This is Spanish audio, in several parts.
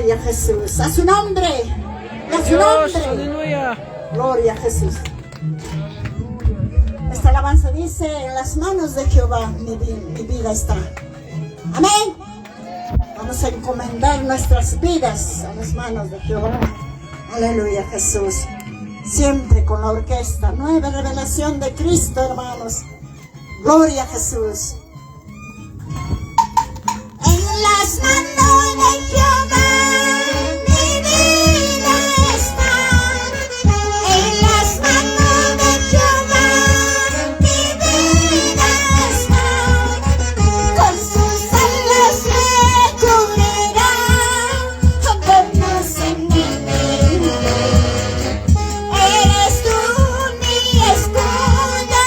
Gloria a Jesús. A su nombre. A su nombre. Aleluya. Gloria a Jesús. Esta alabanza dice: en las manos de Jehová mi vida está. Amén. Vamos a encomendar nuestras vidas a las manos de Jehová. Aleluya, Jesús. Siempre con la orquesta. Nueva revelación de Cristo, hermanos. Gloria a Jesús. En las manos de Jehová mi vida está. En las manos de Jehová mi vida está. Con sus alas me cubrirá, aunque no se me vea. Eres tú mi escudo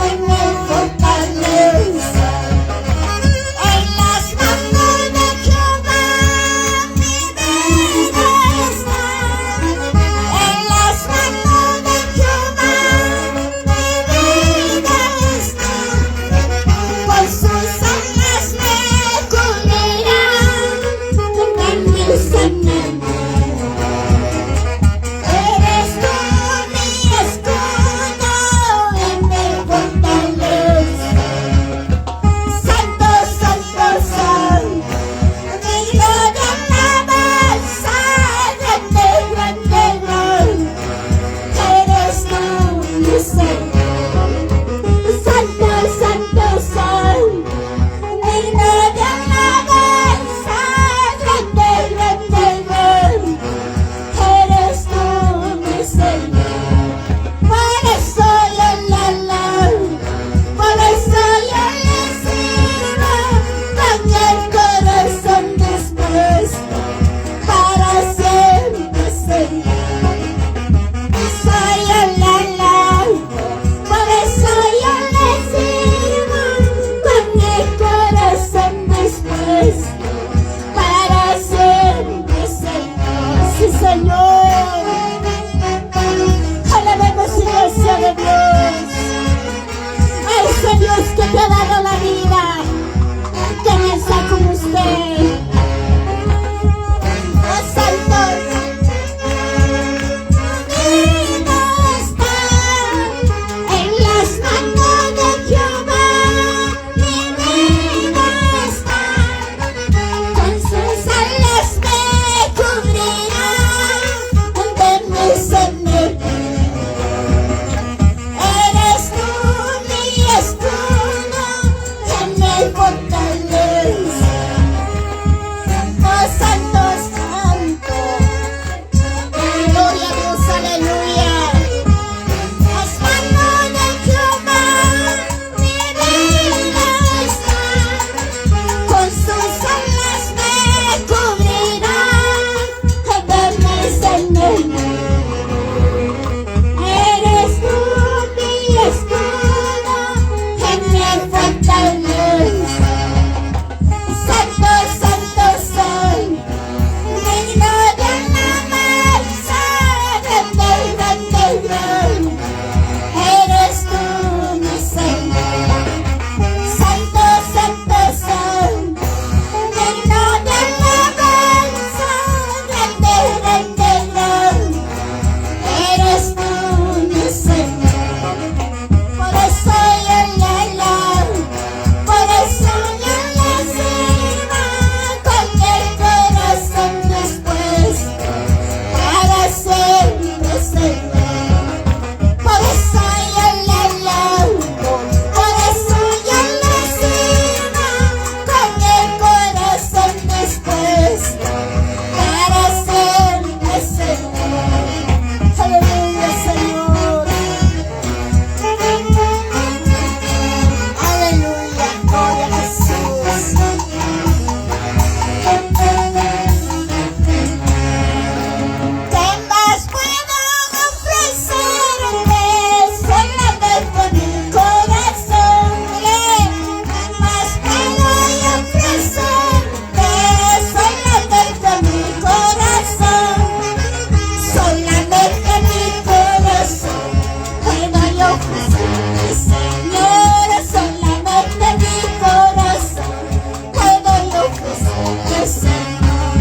y mi fortaleza. En las manos de Jehová mi vida está. En las manos de Jehová mi vida está. Con sus alas me cubrirá de mis enemigos. Eres tú mi escudo y mi fortaleza. Santo, santo soy, digno de alabanza, grande, grande, grande. Eres tú mi Señor. Santo, santo soy, digno de alabanza, grande, grande, grande. Eres tú mi Señor. Por eso yo le alabo, por eso yo le sirvo, con el corazón dispuesto para siempre, Señor. Por eso yo le alabo, por eso yo le sirvo, con el corazón dispuesto para siempre, Señor. Sí, Señor. Alabemos, iglesia de Dios, a ese Dios que te ha dado la vida, que está con usted. Oh, santos, mi vida está en las manos de Jehová, mi vida está. Con sus alas me cubrirá de mis enemigos. Eres tú mi escudo y mi fortaleza. Oh, santo, santo. Gloria a Dios, aleluya. Las manos de Jehová mi vida está. Con sus alas me cubrirá de mis enemigos. Eres tú mi escudo y mi fortaleza. Santo, santo soy, digno de alabanza, grande, grande, grande. Eres tú mi Señor. Santo, santo soy, digno de alabanza, grande, grande, grande. Eres tú mi Señor. Por eso yo le alabo, por eso yo le sirvo, con el corazón dispuesto para siempre, Señor. Por eso yo le alabo, por eso yo le sirvo, con el corazón dispuesto para siempre, Señor. Aleluya, Señor. Aleluya, gloria a Jesús. ¿Qué más puedo ofrecerte? Solamente mi corazón. ¿Qué más puedo ofrecerte? Solamente mi corazón. Solamente mi corazón puedo yo ofrecerte, Señor. Solamente mi corazón puedo yo ofrecerte, Señor.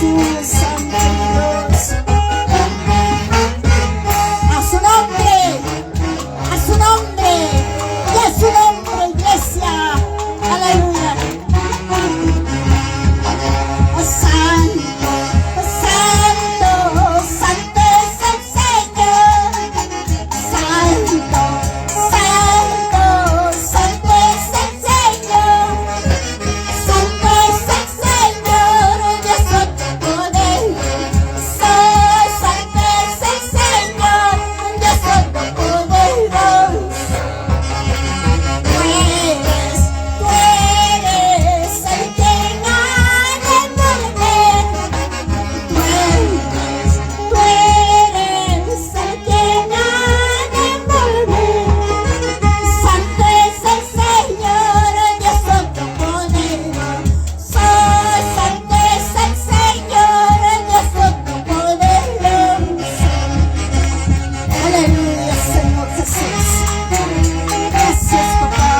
Jesús, Santo Dios. A su nombre, a su nombre, y a su nombre, iglesia. Aleluya. Oh, santo, santo, santo es el Señor. Santo, santo, santo es el Señor. Santo es el Señor, Dios todopoderoso. Santo es el Señor, Dios todopoderoso. Tú eres el que ha de volver. Tú eres el que ha de volver. Santo es el Señor, Dios todopoderoso. Santo es el Señor, Dios todopoderoso. Aleluya, Señor Jesús. Gracias, papá.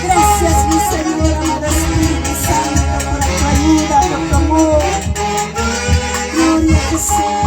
Gracias, mi Señor, amado Espíritu Santo, por tu ayuda, por tu amor. Gloria a Jesús.